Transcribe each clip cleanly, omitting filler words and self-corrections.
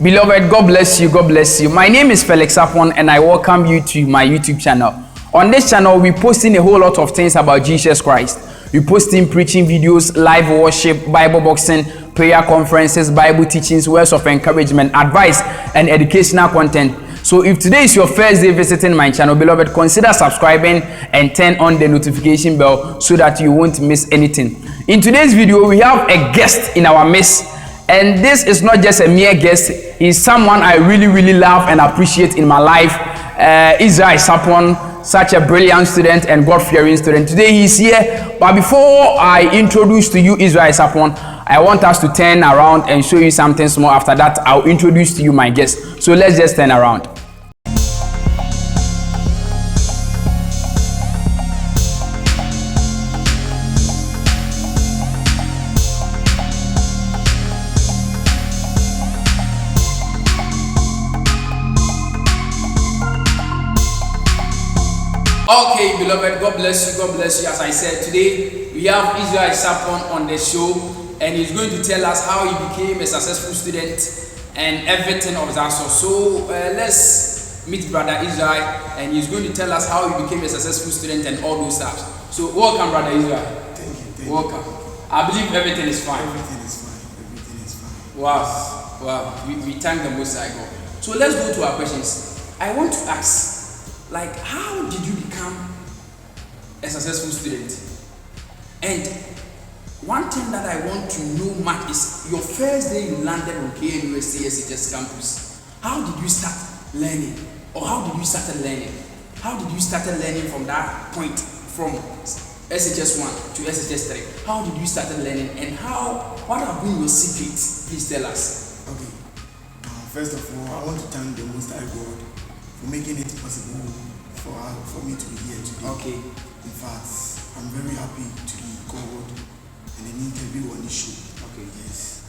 Beloved, God bless you, God bless you. My name is Felix Sarpong and I welcome you to my YouTube channel. On this channel, we posting a whole lot of things about Jesus Christ. We posting preaching videos, live worship, Bible boxing, prayer conferences, Bible teachings, words of encouragement, advice, and educational content. So if today is your first day visiting my channel, beloved, consider subscribing and turn on the notification bell so that you won't miss anything. In today's video, we have a guest in our midst. And this is not just a mere guest, he's someone I really love and appreciate in my life. Israel Sarpong, such a brilliant student and God-fearing student. Today he's here, but before I introduce to you Israel Sarpong, I want us to turn around and show you something small. After that, I'll introduce to you my guest. So let's just turn around. Okay, beloved, God bless you, God bless you. As I said, today we have Israel Sarpong on the show, and he's going to tell us how he became a successful student and everything of that sort. So let's meet Brother Israel, and he's going to tell us how he became a successful student and all those stuff. So welcome, Brother Israel. Thank you. Welcome. I believe everything is fine. Everything is fine. Everything is fine. Wow. We thank the Most High God. So let's go to our questions. I want to ask, like, how did you become a successful student? And one thing that I want to know much is your first day you landed on KNUST SHS campus. How did you start learning? Or how did you start learning? How did you start learning from that point, from SHS 1 to SHS 3? How did you start learning, and what have been your secrets? Please tell us. Okay. First of all, I want to thank the Most High God for making it possible for me to be here today. Okay. In fact, I'm very happy to be called in an interview on the show. Okay. Yes.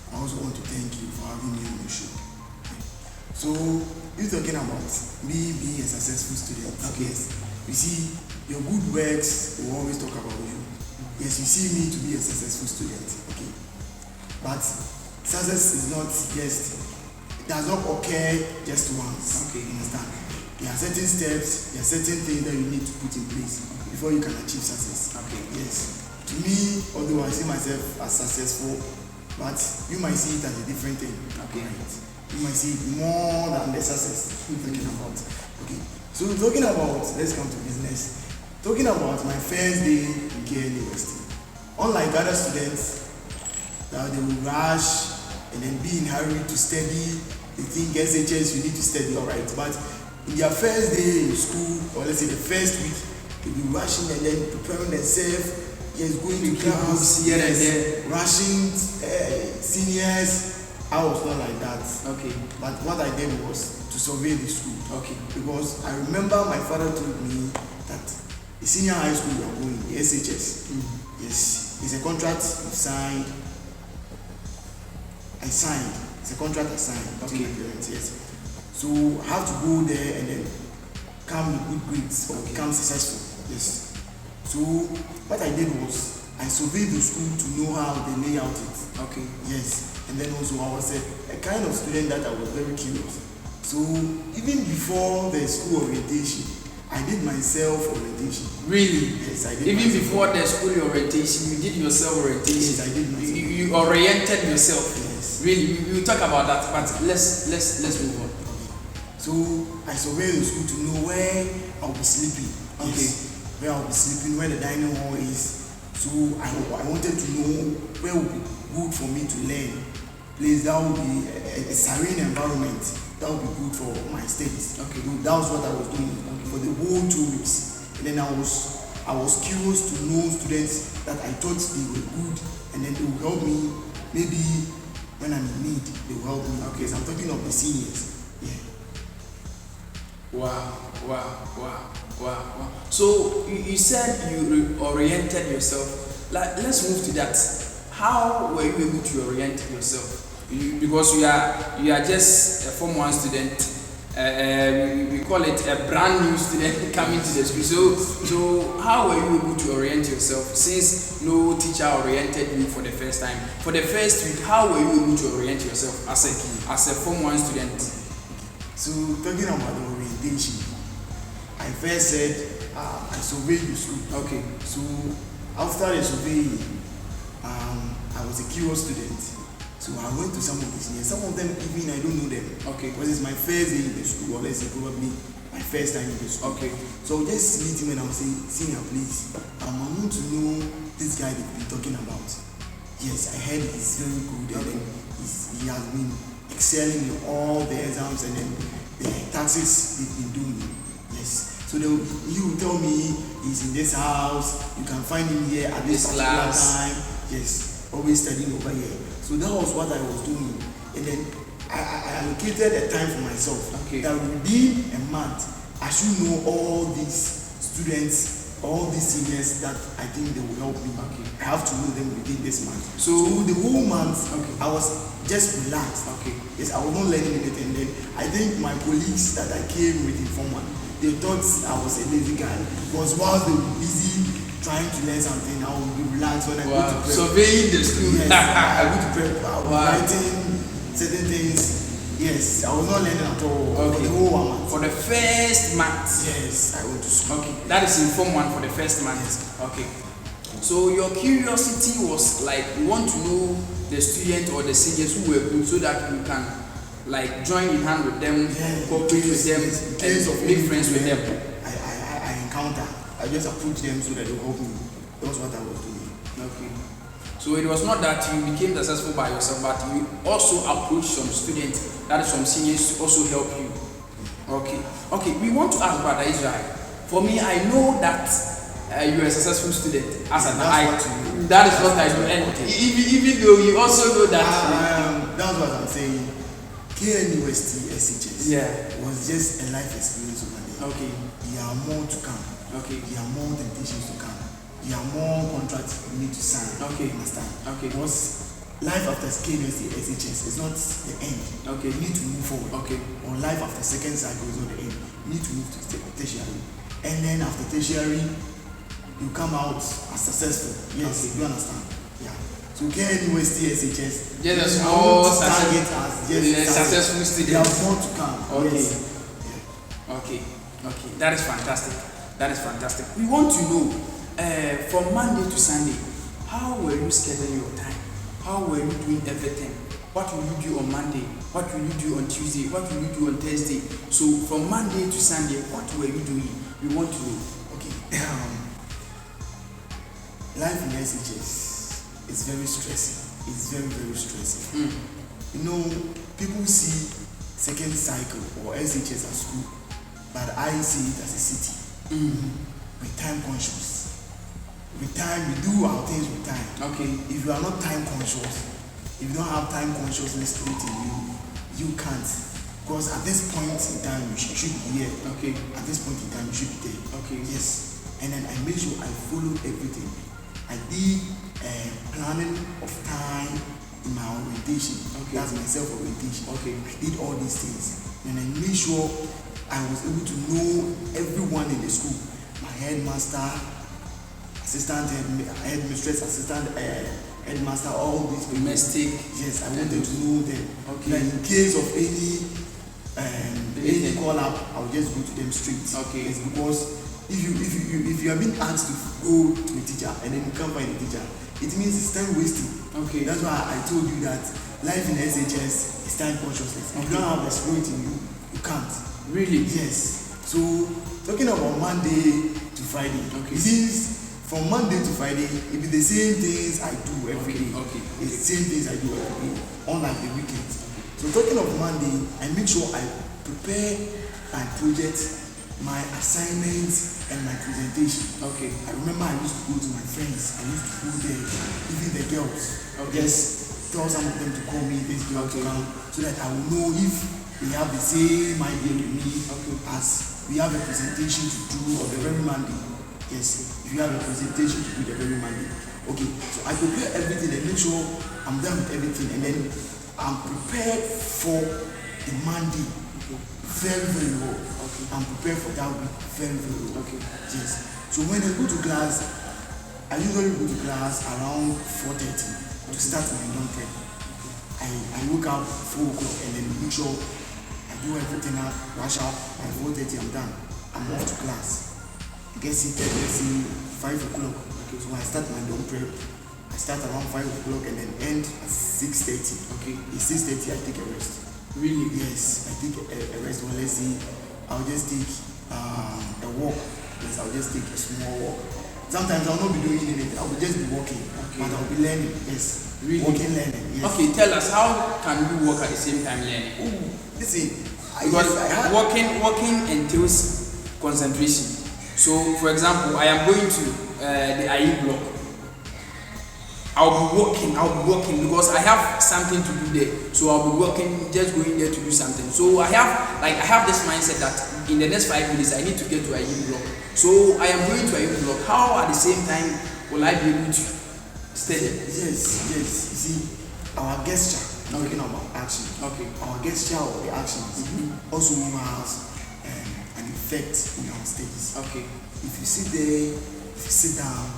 I also want to thank you for having me on the show. So, you're talking about me being a successful student. Okay. Yes. You see, your good works will always talk about you. Yes, you see me to be a successful student. Okay. But success is not just, it does not occur just once. Okay. You understand? There are certain steps, there are certain things that you need to put in place before you can achieve success. Okay. Yes. To me, although I see myself as successful, but you might see it as a different thing. Okay. Right? You might see it more than the success we're talking about. Okay. So talking about, let's come to business. Talking about my first day in KL University. Unlike other students, that they will rush and then be in a hurry to study. They think SHS you need to study, alright. But in their first day in school, or let's say the first week, they'll be rushing and then preparing themselves, yes, going to class, here and there, rushing seniors. I was not like that. Okay. But what I did was to survey the school. Okay. Because I remember my father told me that the senior high school we are going, the SHS, yes, it's a contract we signed. I signed. It's a contract I signed between my parents, yes. So I have to go there and then come with good grades or become successful. Yes. So what I did was I surveyed the school to know how they lay out it. Okay. Yes. And then also I was a kind of student that I was very curious. So even before the school orientation, I did myself orientation. Really? Yes, I did. Even before the school orientation, you did yourself orientation. Yes, I did myself. You oriented yourself. Yes. Really, we will talk about that, but let's move on. So I surveyed the school to know where I'll be sleeping. Okay. Yes. Where I'll be sleeping, where the dining hall is. So I wanted to know where would be good for me to learn. Place that would be a serene environment. That would be good for my studies. Okay. So that was what I was doing for the whole 2 weeks. And then I was curious to know students that I thought they were good, and then they would help me. Maybe when I'm in need, they will help me. Okay. So I'm talking of the seniors. Yeah. Wow. So you said you oriented yourself. Let's move to that. How were you able to orient yourself? Because you are just a Form 1 student, we call it a brand new student coming to the school. So how were you able to orient yourself since no teacher oriented you for the first time? For the first week, how were you able to orient yourself as a Form 1 student? So talking about the orientation, I first said I surveyed the school. Okay. So after the surveying, I was a curious student. So I went to some of the seniors. Some of them even I don't know them. Okay. Because it's my first day in the school, or let's say probably my first time in the school. Okay. So just meet him and I'll say, senior, please, I want to know this guy they've been talking about. Yes, I heard he's very good and then he has been excelling in all the exams and then the taxes he's been doing. Yes. So he will tell me he's in this house, you can find him here at this particular time. Yes, always studying over here. So that was what I was doing. And then I allocated a time for myself. Okay. That within a month, I should know all these students, all these seniors that I think they will help me. Okay. I have to know them within this month. So the whole month, okay, I was just relaxed. Okay. Yes, I was not learning anything. Then I think my colleagues that I came with in Form 1, they thought I was a lazy guy. Because while they were busy trying to learn something, I would be relaxed when I go to prep. Surveying the school. Yes, I go to prep. I would be Wow. writing certain things. Yes, I was not learning at all. Okay. For the whole 1 month. For the first month. Yes, I went to school. Okay, that is in Form 1 for the first month. Yes. Okay. So your curiosity was like you want to know the student or the seniors who were good so that you can like join in hand with them, cooperate with them, and make friends with them. I encounter. I just approach them so that they will help me. That's what I was doing. Okay. So it was not that you became successful by yourself, but you also approached some students, that is some seniors to also help you. Okay. Okay, we want to ask Brother Israel. For me, I know that you are a successful student as an that is what I do. And even though you also know that that's what I'm saying. KNUST SHS was just a life experience over there. Okay. There are more to come. Okay. There are more temptations to come. There are more contracts you need to sign. Okay. Understand? Okay. Because life after KNUST SHS is not the end. Okay. You need to move forward. Okay. Or life after second cycle is not the end. You need to move to tertiary. And then after tertiary, you come out as successful. Yes. Okay. You understand? Yeah. So KNUST SHS. Yes, a small successful student. There are more to come. Okay. Yes. Yeah. Okay. Okay. That is fantastic. That is fantastic. We want to know from Monday to Sunday, how were you scheduling your time? How were you doing everything? What will you do on Monday? What will you do on Tuesday? What will you do on Thursday? So from Monday to Sunday, what were you doing? We want to know. Okay. Life in SHS is very stressing. It's very, very stressing. You know, people see second cycle or SHS as school, but I see it as a city. We're time conscious. With time, we do our things with time. Okay. If you are not time conscious, if you don't have time consciousness spirit in you, you can't. Because at this point in time, you should be here. Okay. At this point in time, you should be there. Okay. Yes. And then I made sure I followed everything. I did planning of time in my orientation. Okay. That's my self-orientation. Okay. I did all these things. And I made sure I was able to know everyone in the school. My headmaster, assistant headmistress, assistant headmaster, all these people. Domestic. Yes, I wanted to know them. Okay. Like in case of any call up, I'll just go to them straight. Okay. Yes, because if you have been asked to go to a teacher and then you can't find a teacher, it means it's time wasting. Okay. That's why I told you that life in SHS is time consciousness. If you don't have the spirit in you, you can't. Really? Yes. So talking about Monday to Friday. Okay. Since from Monday to Friday, it be the same things I do every day. Okay. It's the same things I do every day, unlike the weekends. So talking of Monday, I make sure I prepare my project, my assignments, and my presentation. Okay. I remember I used to go to my friends. I used to go there, even the girls. Okay. Just tell some of them to call me, this girl to Okay. come, so that I will know if they have the same idea with me as we have a presentation to do on the very Monday. Yes, if you have a presentation to do the very Monday. Okay, so I prepare everything and make sure I'm done with everything, and then I'm prepared for the Monday. very, very well. Okay. I'm prepared for that week very, very well. Okay. Yes. So when I go to class, I usually go to class around 4:30 to start my dawn prep. I wake up 4 o'clock and then make sure I do everything up, rush up, by 4:30 I'm done. I'm off to class. I get seated, let's see, 5 o'clock. Okay. So I start my dawn prep. I start around 5 o'clock and then end at 6:30. Okay. At 6:30 I take a rest. Really? Yes, I take a rest. Well, let's see, I'll just take a walk. Yes, I'll just take a small walk. Sometimes I'll not be doing anything. I will just be walking, but I'll be learning. Yes, really? Walking, learning. Yes. Okay, tell us, how can you walk at the same time learning? Oh, listen, because walking entails concentration. So, for example, I am going to the IE block. I'll be walking because I have something to do there. So I'll be walking, just going there to do something. So I have this mindset that in the next 5 minutes I need to get to IE block. So I am going to IE block. How at the same time will I be able to study? Yes. You see, our gesture, talking about action. Okay. Our gesture or the actions also has an effect in our studies. Okay. If you sit there, if you sit down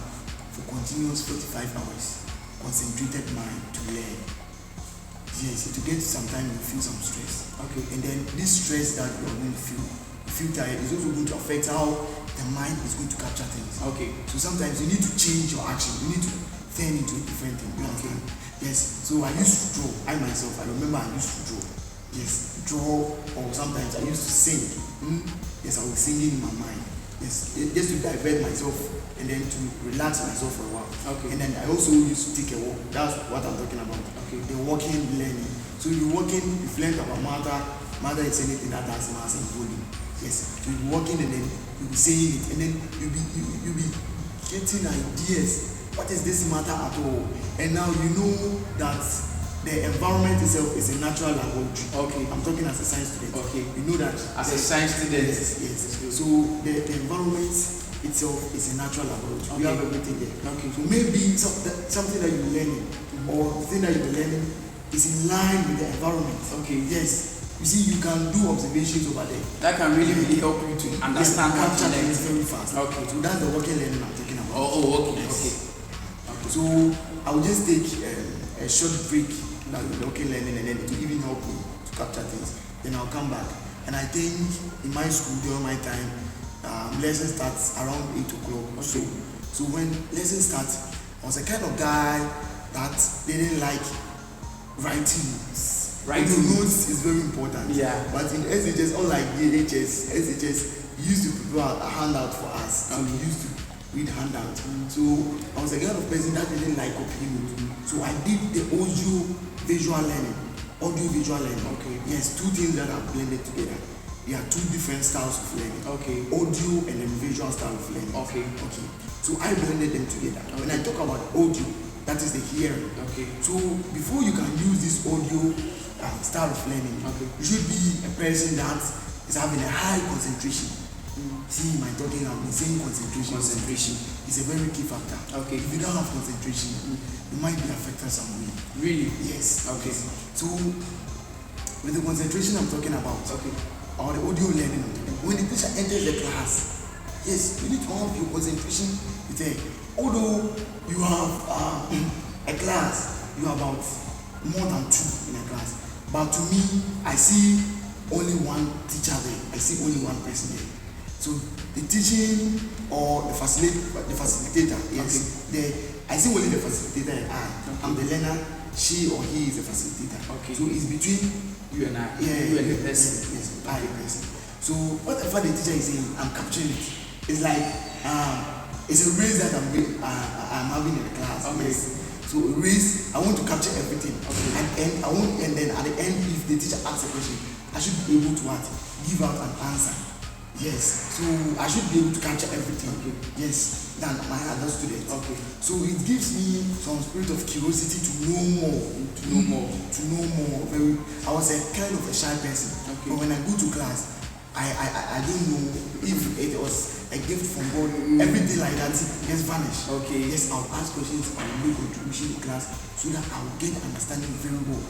for continuous 45 hours, concentrated mind to learn. Yes, to get some time you feel some stress. Okay. And then this stress that you are going to feel tired is also going to affect how the mind is going to capture things. Okay. So sometimes you need to change your action. You need to turn into a different thing. You understand? Yes. So I used to draw. I myself, I remember I used to draw. Yes, draw, or sometimes I used to sing. Yes, I was singing in my mind. Yes, just to divert myself and then to relax myself for a while. Okay. And then I also used to take a walk. That's what I'm talking about. Okay. The walking, learning. So you're walking, you've learned about matter is anything that has mass and volume. Yes. So you're walking and then you'll be saying it, and then you'll be getting ideas. What is this matter at all? And now you know that the environment itself is a natural laboratory. Okay. I'm talking as a science student. Okay. You know that as a science student. Yes. So the environment itself is a natural laboratory. Okay. We have everything there. Okay. So maybe something that you're learning or the thing that you're learning is in line with the environment. Okay. Yes. You see, you can do observations over there. That can really help you to understand what you're learning very fast. Okay. So that's the working learning I'm talking about. Okay. Yes. Okay. So I will just take a short break. Okay, learning, and then it will even help me to capture things. Then I'll come back, and I think in my school during my time, lesson starts around 8 o'clock. Okay. So when lesson starts, I was a kind of guy that didn't like writing notes. Writing notes is very important. Yeah. But in SHS, unlike DHS, SHS used to prepare a handout for us. So we used to read handout. So I was a kind of person that didn't like copying notes. So I did the audio visual learning. Okay. Yes, two things that are blended together. There are two different styles of learning. Okay. Audio and then visual style of learning. Okay. So I blended them together. Okay. When I talk about audio, that is the hearing. Okay. So before you can use this audio style of learning, you should be a person that is having a high concentration. See, my talking, I've been saying concentration. Concentration is a very key factor. Okay. If you don't have concentration, you might be affected some way. Really? Yes. Okay. So, with the concentration I'm talking about, or the audio learning, when the teacher enters the class, yes, you need to have your concentration there. Although you have a class, you have about more than 2 in a class. But to me, I see only one teacher there. I see only one person there. So the teaching or the facilitator, yes, I see only the facilitator and I. I'm the learner, she or he is the facilitator. Okay. So it's between you and I. Yeah, you and the person. Yes, I the person. So whatever the teacher is saying, I'm capturing it. It's like it's a race that I'm having in the class. Okay. Yes. So a race, I want to capture everything. Okay. And then at the end, if the teacher asks a question, I should be able to give out an answer. Yes, so I should be able to capture everything. Okay. Yes, than my other students. Okay. So it gives me some spirit of curiosity to know more. I was a kind of a shy person. Okay. But when I go to class, I don't know if it was a gift from God. Everything like that just vanished. Okay. Yes, I'll ask questions, I will make contribution in class so that I will get understanding very well.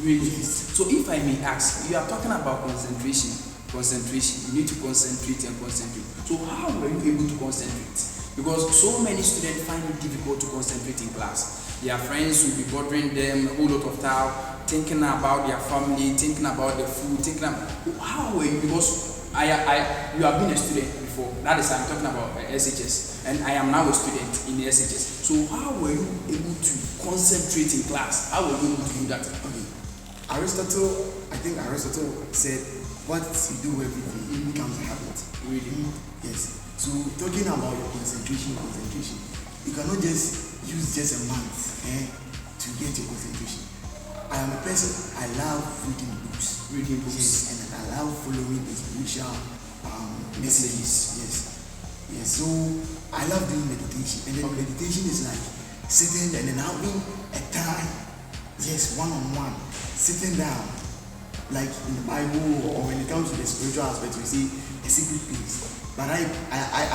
Really? Yes. So if I may ask, you are talking about concentration. concentration. You need to concentrate and concentrate. So how were you able to concentrate? Because so many students find it difficult to concentrate in class. Their friends will be bothering them a whole lot of time, thinking about their family, thinking about the food, thinking about how were you? Because you have been a student before. That is, I'm talking about SHS, and I am now a student in the SHS. So how were you able to concentrate in class? How were you able to do that? Okay. I think Aristotle said, what you do every day, it becomes a habit. Really? Yes. So talking about your concentration, you cannot just use just a month to get your concentration. I am a person, I love reading books. Yes, and I love following inspirational messages. Yes. So I love doing meditation, and then meditation is like sitting and then having a time, one-on-one, sitting down, like in the Bible, or when it comes to the spiritual aspect, we see a secret place. But I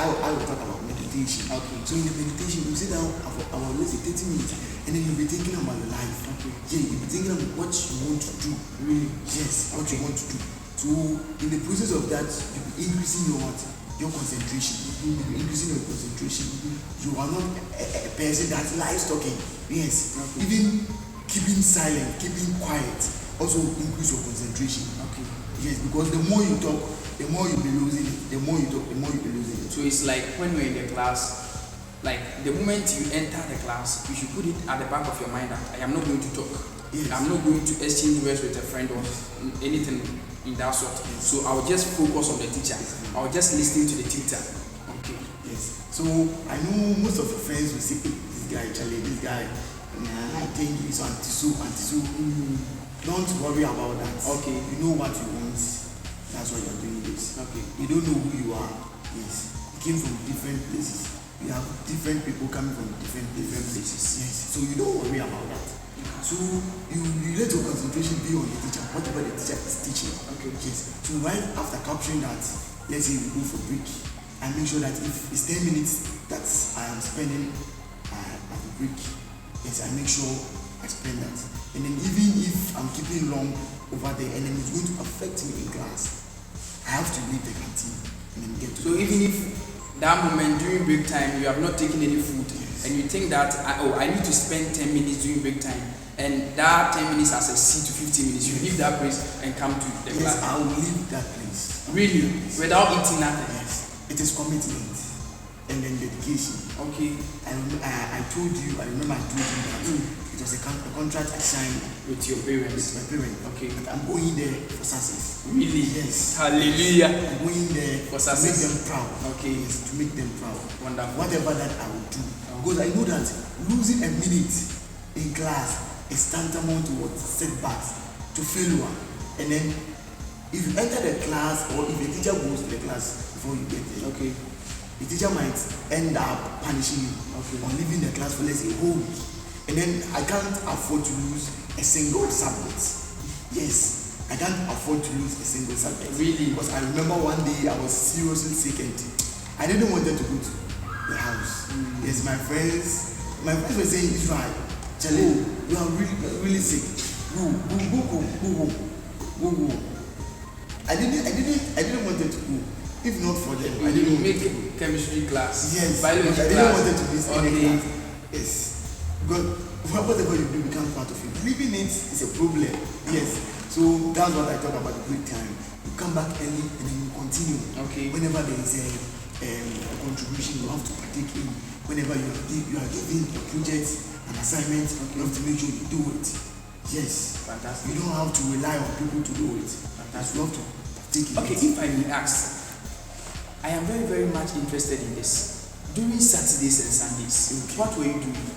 will talk about meditation. Okay. So in the meditation, you sit down for about 30 minutes, and then you'll be thinking about your life. Okay. Yeah, you'll be thinking about what you want to do. Really? Yes, what you want to do. So in the process of that, you'll be increasing your what? Your concentration. You'll be increasing your concentration. You are not a person that likes talking. Yes. Okay. Even keeping silent, keeping quiet, also increase your concentration. Okay. Yes, because the more you talk, the more you'll be losing it. The more you talk, the more you'll be losing it. So it's like when you're in the class, like the moment you enter the class, you should put it at the back of your mind that I am not going to talk. Yes. I'm not going to exchange words with a friend or anything in that sort. So I'll just focus on the teacher. I'll just listen to the teacher. Okay. Yes. So I know most of your friends will say, this guy, Charlie, this guy, I think he's anti-so. Don't worry about that. Okay. You know what you want. That's why you're doing this. Okay. You don't know who you are. Yes. You came from different places. You have different people coming from different places. Yes. So you don't worry about that. So you let your concentration be on the teacher, whatever the teacher is teaching. Okay. Yes. So right after capturing that, let's say we go for break, and make sure that if it's 10 minutes that I am spending at the break, yes, I make sure I spend that. And then even if I'm keeping long over there and then it's going to affect me in class, I have to leave the canteen and then get to So even if that moment during break time you have not taken any food, yes, and you think that I need to spend 10 minutes during break time, and that 10 minutes as a C to 15 minutes, you leave that place and come to the yes, class. I will leave that place. Really? Yes. Without eating nothing? Yes. It is commitment and then dedication. Okay. I told you, I remember I told you that it was a contract I signed With your parents? with my parents. Okay. But I'm going there for success. Really? Yes. Hallelujah. I'm going there For to make success. them proud. Okay. Yes, to make them proud. Wonderful. Whatever that I will do. Because I know that losing a minute in class is tantamount to what? Setbacks, to failure. And then if you enter the class or if a teacher goes to the class before you get there, Okay. the teacher might end up punishing you or leaving the class for let's say a whole week. And then I can't afford to lose a single subject. Yes, I can't afford to lose a single subject. Really? Because I remember one day I was seriously sick and I didn't want them to go to the house. Yes, my friends were saying, Israel, Charlie, you are really sick. Go home. I didn't want them to go. If not for them, I didn't want make to go. chemistry class. Yes, Biology I didn't class. want them to miss any Okay. class. Yes. Because whatever you do becomes part of you. Leaving it is a problem. Yes. So that's what I talk about the break time. You come back early and then you continue. Okay. Whenever there is a contribution you have to partake in. Whenever you are given a project, an assignment, you have to make sure you do it. Yes. Fantastic. You don't have to rely on people to do it. Fantastic. You have to partake in Okay, it. if I may ask, I am very, very much interested in this. During Saturdays and Sundays, what were you doing?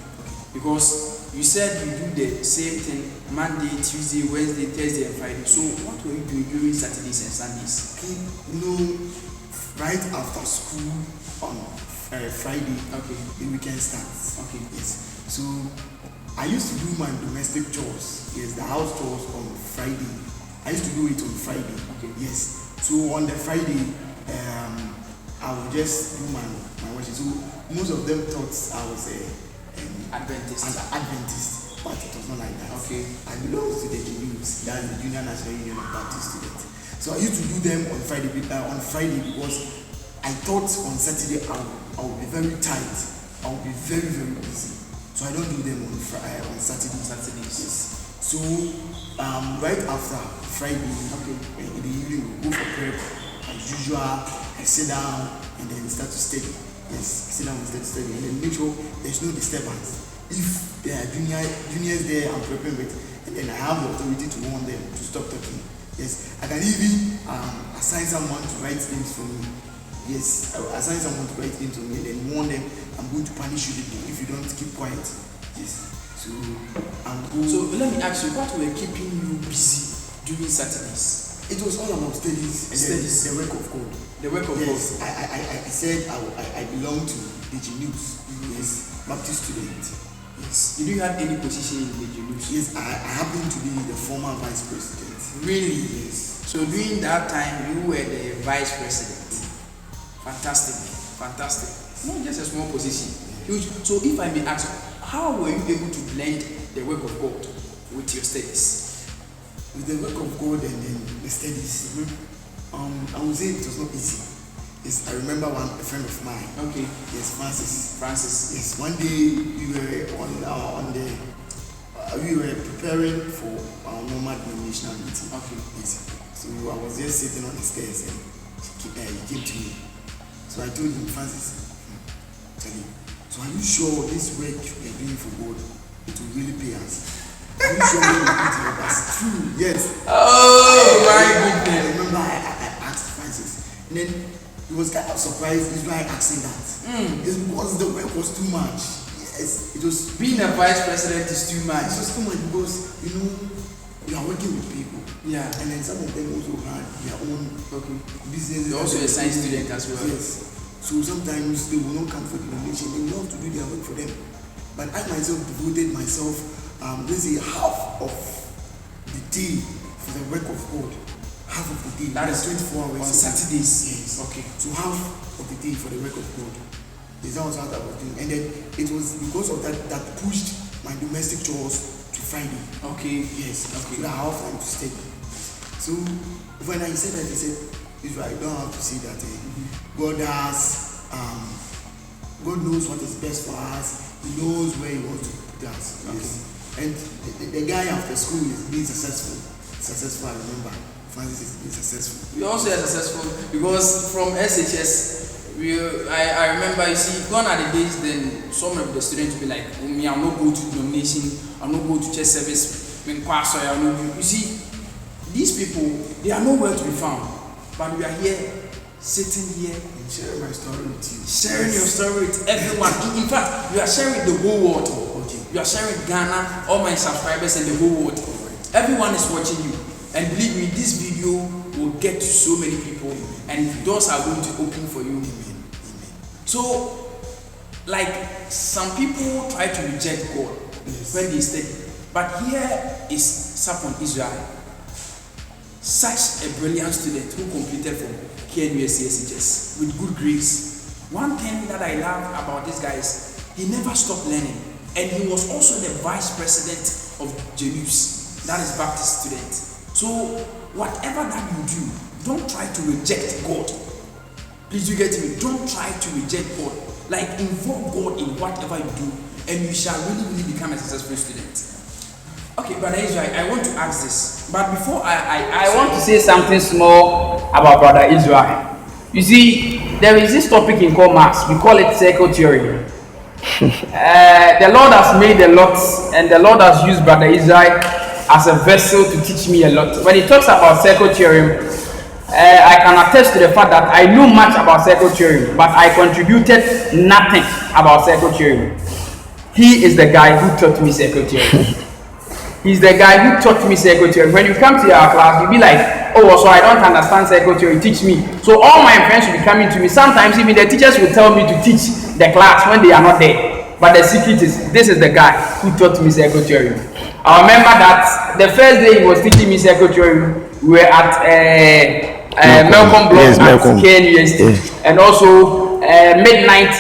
Because you said you do the same thing Monday, Tuesday, Wednesday, Thursday, and Friday. So what were you doing during Saturdays and Sundays? Okay, right after school on Friday, Okay. the weekend starts. Okay. Yes. So I used to do my domestic chores. Yes, the house chores on Friday. I used to do it on Friday. Okay. Yes. So on the Friday, I would just do my worship. So most of them thought I was Adventist. an Adventist, but it was not like that. Okay. I belong to the JUs, that's the Junior National Union of Baptist Students. So I used to do them on Friday because I thought on Saturday I would be very tight. I would be very, very busy. So I don't do them on Saturdays. Yes. So right after Friday, in the evening we go for prep. As usual, I sit down and then start to study. Yes, sit down and start to study, and then make sure there's no disturbance. If there are juniors there, I'm preparing with, and then I have the authority to warn them to stop talking. Yes, I can even assign someone to write things for me. Yes, I will assign someone to write things for me and then warn them, I'm going to punish you if you don't keep quiet. Yes. So let me ask you, what were keeping you busy during Saturdays? It was all about studies and the work of God. The work of God. God. I said I belong to the News. Yes, Baptist student. Yes. You didn't have any position in the News? Yes, I happen to be the former vice president. Really? Yes. So during that time, you were the vice president. Fantastic. Not just a small position. Huge. So if I may ask, how were you able to blend the work of God with your studies? With the work of God and then the studies, I would say it was not easy. Yes, I remember a friend of mine. Okay. Yes, Francis. Yes. One day we were we were preparing for our normal denominational meeting. Okay. Yes. So I was just sitting on the stairs and he came to me. So I told him, Francis, tell him, so are you sure this work we are doing for God, it will really pay us? Are you sure we will pay us? True, yes. Oh my goodness. I remember I asked Francis, and then he was kind of surprised why asking that. It's because the work was too much. Yes, it was. Being a vice president is too much. It was too much because, you are working with people. Yeah. And then some of them also had their own business. You're also a science student as well. Yes. So sometimes they will not come for the donation. They love to do their work for them. But I myself devoted myself, let's say half of the day for the work of God. Half of the day. That is 24 hours. On Saturdays. Yes. Okay. So half of the day for the work of God. Is that was what I was doing. And then it was because of that pushed my domestic chores to Friday. Okay. Yes. Okay. So I have time to study. So when I said that, he said, Israel, you don't have to see that. God knows what is best for us. He knows where he wants to put us. Okay. Yes. And the guy after school is being successful. I remember. Francis is being successful. We also are successful because from SHS, I remember, you see, gone are the days then some of the students will be like, me, I'm not going to denomination, I'm not going to church service, you see, these people, they are nowhere to be found. But we are here, sitting here, and sharing my story with you. Sharing your story with everyone. In fact, you are sharing the whole world. Okay. You are sharing Ghana, all my subscribers, and the whole world. Everyone is watching you. And believe me, this video will get to so many people, and doors are going to open for you. Amen. So, like, some people try to reject God when they study. But here is Sarpong Israel, such a brilliant student who completed from KNUST SHS with good grades. One thing that I love about this guy is he never stopped learning, and he was also the vice president of JNUS, that is Baptist student. So whatever that you do, don't try to reject God. Please, you get me? Don't try to reject God. Like, involve God in whatever you do, and you shall really become a successful student. Okay, Brother Israel, I want to ask this, but before I want to say something small about Brother Israel. You see, there is this topic in maths. We call it circle theory. The Lord has made a lot, and the Lord has used Brother Israel as a vessel to teach me a lot. When he talks about circle theory, I can attest to the fact that I knew much about circle theory, but I contributed nothing about circle theory. He is the guy who taught me circle theory. He's the guy who taught me circle theory. When you come to our class, you'll be like, oh, so I don't understand circle theory, teach me. So all my friends will be coming to me. Sometimes even the teachers will tell me to teach the class when they are not there. But the secret is, this is the guy who taught me circle theory. I remember that the first day he was teaching me circle theory, we were at Malcolm Block at KNUST, and also midnight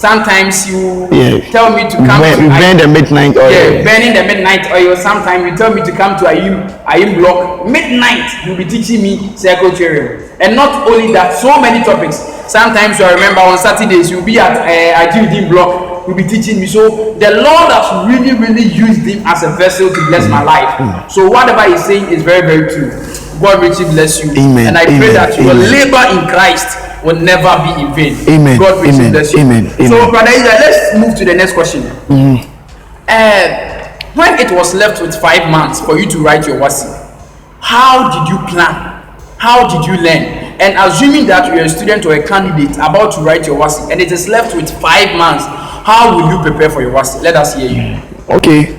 Sometimes you Yeah. tell me to come We burn the midnight oil. Yeah, burning the midnight oil. Sometimes you tell me to come to Ayim block midnight. You'll be teaching me circle theorem, and not only that, so many topics. Sometimes I remember on Saturdays you'll be at Ayim block. You'll be teaching me. So the Lord has really, really used him as a vessel to bless my life. So whatever he's saying is very, very true. God richly bless you. Amen. And I pray Amen. that your Amen. labor in Christ will never be in vain. Amen. God richly Amen. bless you. Amen. So, Amen. Brother Israel, let's move to the next question. When it was left with 5 months for you to write your Wassce, how did you plan? How did you learn? And assuming that you are a student or a candidate about to write your Wassce, and it is left with 5 months, how will you prepare for your Wassce? Let us hear you. Okay.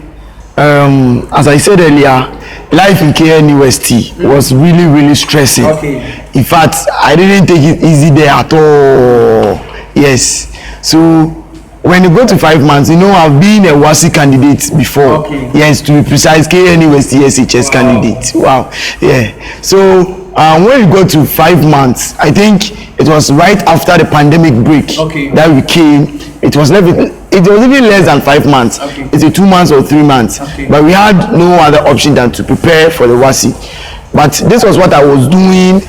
As I said earlier, life in KNUST was really, really stressing. Okay. In fact, I didn't take it easy there at all. Yes. So when you go to 5 months, you know, I've been a Wassce candidate before. Okay. Yes, to be precise, KNUST SHS candidate. Wow. Yeah. So when you go to 5 months, I think it was right after the pandemic break that we came. It was even less than 5 months. Okay. It's a 2 months or 3 months. Okay. But we had no other option than to prepare for the Wassce. But this was what I was doing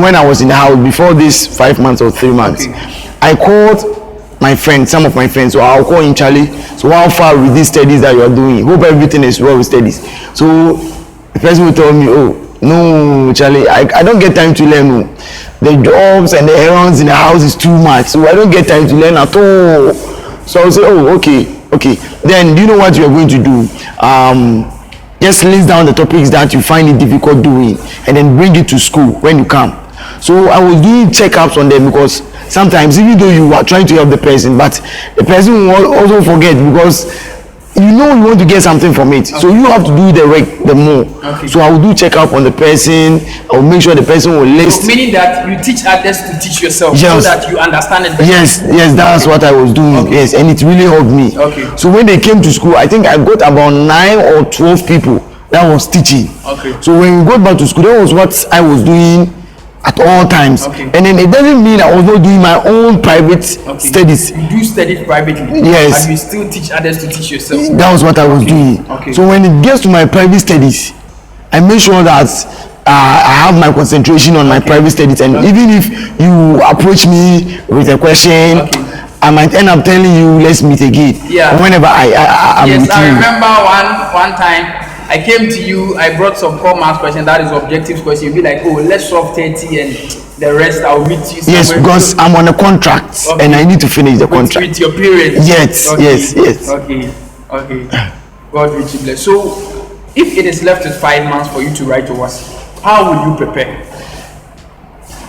when I was in the house before this 5 months or 3 months. Okay. I called my friends, some of my friends. So I'll call him, Charlie. So how far with these studies that you are doing? Hope everything is well with studies. So the person will tell me, oh, no, Charlie, I don't get time to learn. No. The jobs and the errands in the house is too much. So I don't get time to learn at all. So I'll say, oh, okay. Then do you know what you are going to do? Just list down the topics that you find it difficult doing and then bring it to school when you come. So I was doing checkups on them because sometimes even though you are trying to help the person, but the person will also forget because you know you want to get something from it. So you have to do the more. So I will do checkup on the person. I will make sure the person will list. So meaning that you teach others to teach yourself, Yes. so that you understand it better. Yes, that's what I was doing. Yes, and it really helped me. So when they came to school, I think I got about 9 or 12 people that was teaching. So when we got back to school, that was what I was doing at all times. And then it doesn't mean I was not doing my own private studies. You do study privately. Yes. And you still teach others to teach yourself. That was what I was doing. So when it gets to my private studies, I make sure that I have my concentration on my private studies. And even if you approach me with a question, I might end up telling you, let's meet again. Whenever I'm yes, with you. I remember one time I came to you, I brought some core math question, that is objectives question. You'll be like, oh, let's solve 30 and the rest I'll meet you somewhere. Yes, because I'm on a contract and I need to finish the contract. With your parents? Yes. Okay. God richly bless. So, if it is left with 5 months for you to write to us, how will you prepare?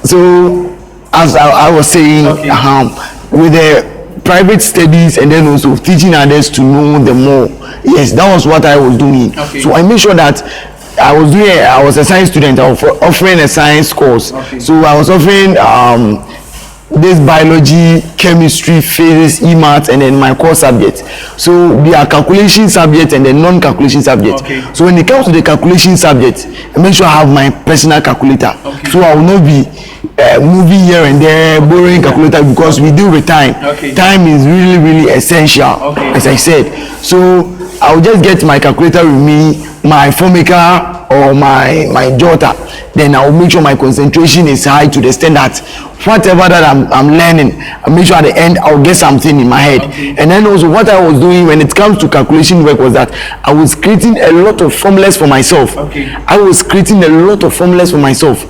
So, as I was saying, with the private studies and then also teaching others to know the more. Yes, that was what I was doing. So I made sure that I was a science student. I was offering a science course. So I was offering this biology, chemistry, physics, e-maths, and then my core subject. So there are calculation subjects and then non-calculation subjects. So when it comes to the calculation subject, I make sure I have my personal calculator. So I will not be moving here and there, borrowing calculator, because we deal with time. Time is really, really essential, as I said. So I will just get my calculator with me, my formica or my jotter. Then I will make sure my concentration is high to the extent that whatever that I'm learning, I make sure at the end I'll get something in my head. And then also what I was doing when it comes to calculation work was that I was creating a lot of formulas for myself. I was creating a lot of formulas for myself.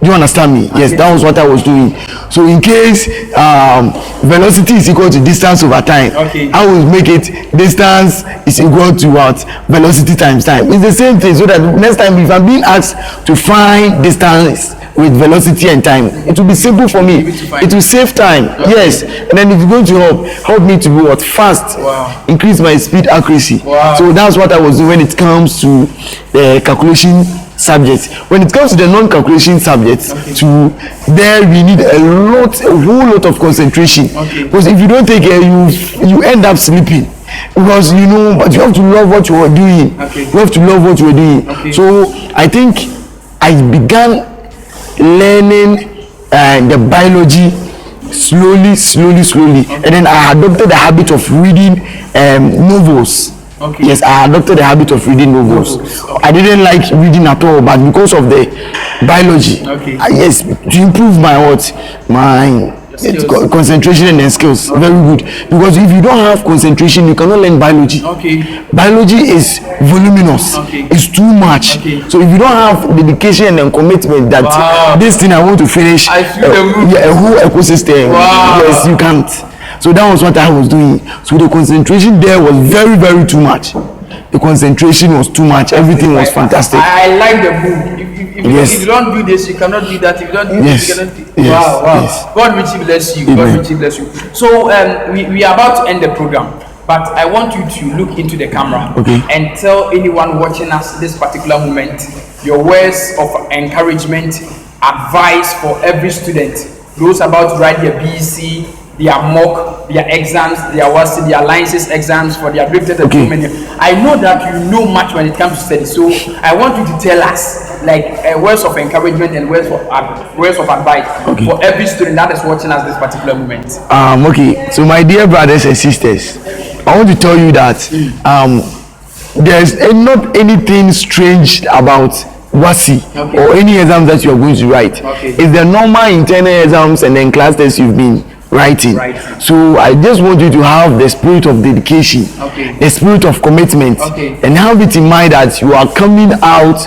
Do you understand me? Yes, that was what I was doing. So in case velocity is equal to distance over time, I will make it distance is equal to what? Velocity times time. It's the same thing, so that next time if I'm being asked to find distance with velocity and time, it will be simple for me. It will save time. Yes, and then it's going to help me to be what? Fast. Increase my speed accuracy. So that's what I was doing when it comes to the calculation subjects. When it comes to the non-calculation subjects, there we need a whole lot of concentration. Because if you don't take care, you end up sleeping. Because but you have to love what you are doing. You have to love what you are doing. So I think I began learning the biology slowly. Okay. And then I adopted the habit of reading novels. Okay. Yes, I adopted the habit of reading novels. Okay. I didn't like reading at all, but because of the biology, Okay. yes, to improve my concentration and then skills. Okay. Very good. Because if you don't have concentration, you cannot learn biology. Okay. Biology is voluminous. Okay. It's too much. Okay. So if you don't have dedication and commitment that Wow. this thing I want to finish, I feel the mood. yeah, a whole ecosystem. Wow. Yes, you can't. So that was what I was doing. So the concentration there was very too much. The concentration was too much. Everything was fantastic. I like the mood. If you don't do this, you cannot do that. If you don't do this, you cannot do. Wow. Yes. God richly bless you. Amen. God richly bless you. So we are about to end the program, but I want you to look into the camera, Okay, and tell anyone watching us this particular moment your words of encouragement, advice for every student. Those about to write their BEC, their mock, their exams, their Wassce, their alliances exams for their graded improvement. I know that you know much when it comes to study, so I want you to tell us like words of encouragement and words of advice for every student that is watching us this particular moment. Okay, so my dear brothers and sisters, I want to tell you that there's not anything strange about Wassce or any exam that you are going to write. It's the normal internal exams and then class tests you've been writing. So I just want you to have the spirit of dedication, the spirit of commitment, and have it in mind that you are coming out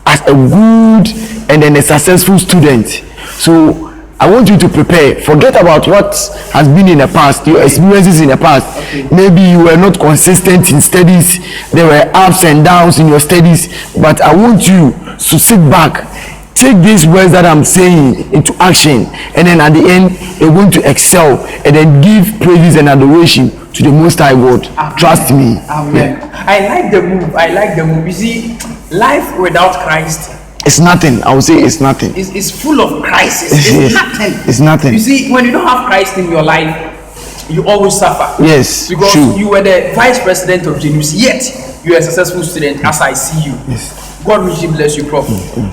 as a good and then a successful student. So I want you to prepare. Forget about what has been in the past, your experiences in the past. Maybe you were not consistent in studies, there were ups and downs in your studies, but I want you to sit back, take these words that I'm saying into action, and then at the end you're going to excel and then give praises and adoration to the Most High God. Amen. Trust me. Amen. Yeah. I like the move. You see, life without Christ, it's nothing. I would say it's nothing. It's full of crisis. It's nothing. It's nothing. You see, when you don't have Christ in your life, you always suffer. Yes. Because true. you were the vice president of Genus, yet you are a successful student as I see you. Yes. God richly bless you, Prof.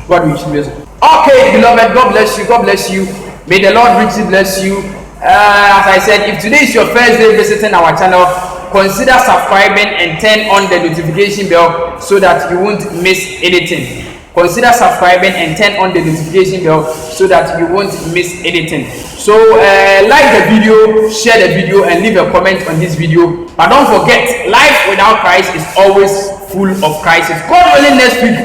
God richly bless you. Okay, beloved, God bless you. God bless you. May the Lord richly bless you. As I said, if today is your first day visiting our channel, consider subscribing and turn on the notification bell so that you won't miss anything. Consider subscribing and turn on the notification bell so that you won't miss anything. So like the video, share the video, and leave a comment on this video. But don't forget, life without Christ is always full of crisis. God willing, next week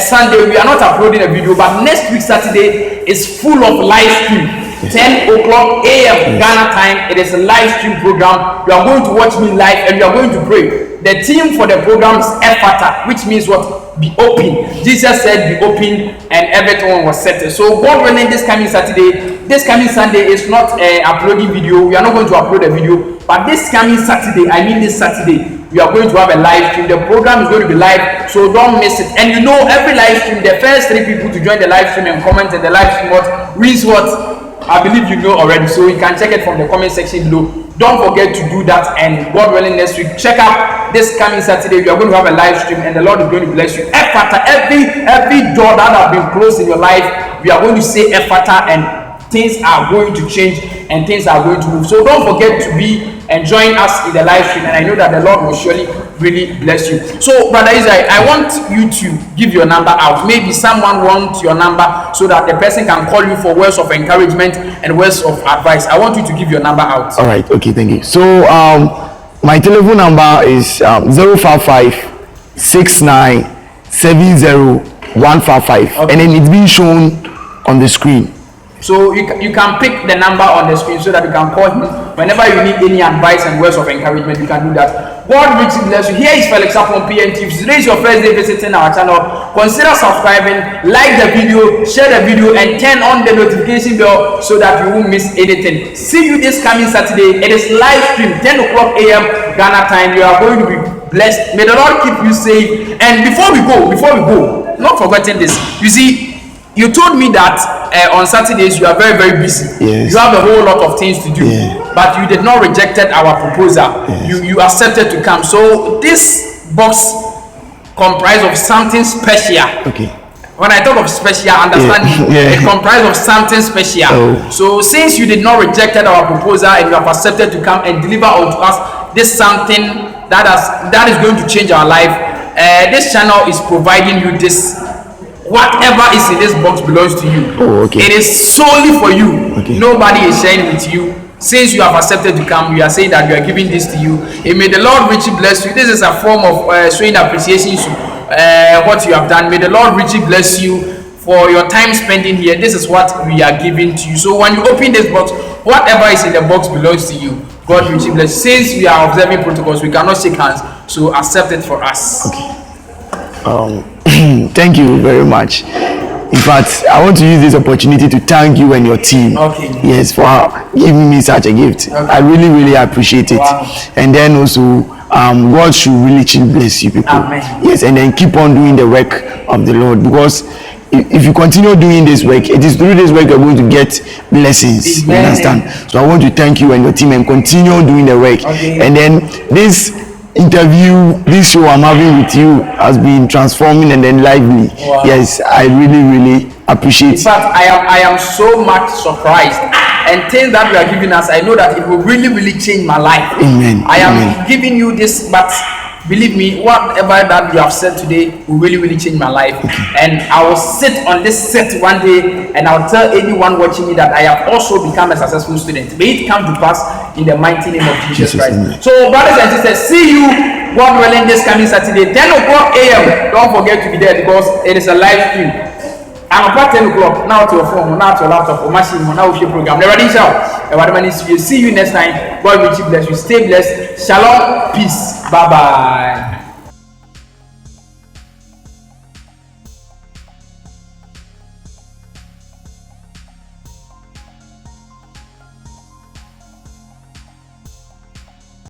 Sunday we are not uploading a video, but next week Saturday is full of live stream. 10 o'clock a.m. Ghana time. It is a live stream program. You are going to watch me live and you are going to pray. The theme for the program is Ephata, which means what? Be open. Jesus said be open and everyone was settled. So God willing, this coming Sunday is not uploading video. We are not going to upload a video, but this coming Saturday, this Saturday, we are going to have a live stream. The program is going to be live, so don't miss it. And you know, every live stream, the first 3 people to join the live stream and comment in the live stream wins what? I believe you know already, so you can check it from the comment section below. Don't forget to do that, and God willing, next week check out this coming Saturday. We are going to have a live stream, and the Lord is going to bless you. Ephata, every door that has been closed in your life, we are going to say Ephata, and things are going to change and things are going to move. So don't forget to be and join us in the live stream, and I know that the Lord will surely really bless you. So Brother Israel, I want you to give your number out. Maybe someone wants your number so that the person can call you for words of encouragement and words of advice. I want you to give your number out. All right, okay, thank you. So my telephone number is 055 69 70 155, and then it's being shown on the screen. So you can pick the number on the screen so that you can call him whenever you need any advice and words of encouragement. You can do that. God richly bless you. Here is Felix Sarpong PNT. If today is your first day visiting our channel, consider subscribing, like the video, share the video, and turn on the notification bell so that you won't miss anything. See you this coming Saturday. It is live stream, 10 o'clock a.m. Ghana time. You are going to be blessed. May the Lord keep you safe. And before we go, not forgetting this. You see, you told me that on Saturdays you are very, very busy. Yes. You have a whole lot of things to do, but you did not rejected our proposal. Yes. You accepted to come. So this box comprised of something special. Okay. When I talk of special, understanding, it comprises of something special. Oh. So since you did not rejected our proposal and you have accepted to come and deliver unto us this something that is going to change our life, this channel is providing you this. Whatever is in this box belongs to you. Oh, okay. It is solely for you. Okay. Nobody is sharing with you. Since you have accepted to come, we are saying that we are giving this to you. And may the Lord richly bless you. This is a form of showing appreciation to what you have done. May the Lord richly bless you for your time spending here. This is what we are giving to you. So when you open this box, whatever is in the box belongs to you. God richly bless you. Since we are observing protocols, we cannot shake hands. So accept it for us. Okay. Thank you very much. In fact, I want to use this opportunity to thank you and your team. Okay. Yes, for giving me such a gift. Okay. I really, really appreciate it. Wow. And then also, God should really bless you people. Amen. Yes, and then keep on doing the work of the Lord, because if you continue doing this work, it is through this work you're going to get blessings. You understand? So I want to thank you and your team and continue doing the work. Okay. And then this interview, this show I'm having with you has been transforming and then lively. Wow. Yes, I really, really appreciate it. In fact, I am so much surprised. And things that you are giving us, I know that it will really, really change my life. Amen. I am giving you this, but believe me, whatever that you have said today will really, really change my life. Okay. And I will sit on this set one day and I'll tell anyone watching me that I have also become a successful student. May it come to pass in the mighty name of Jesus Christ. Amen. So, brothers and sisters, see you, God willing, this coming Saturday, 10 o'clock a.m. Don't forget to be there because it is a live stream. I'm about 10 o'clock, now to your phone, now to your laptop, or machine, now with your program. Never did shout. See you next time. God will bless you. Stay blessed. Shalom. Peace. Bye bye.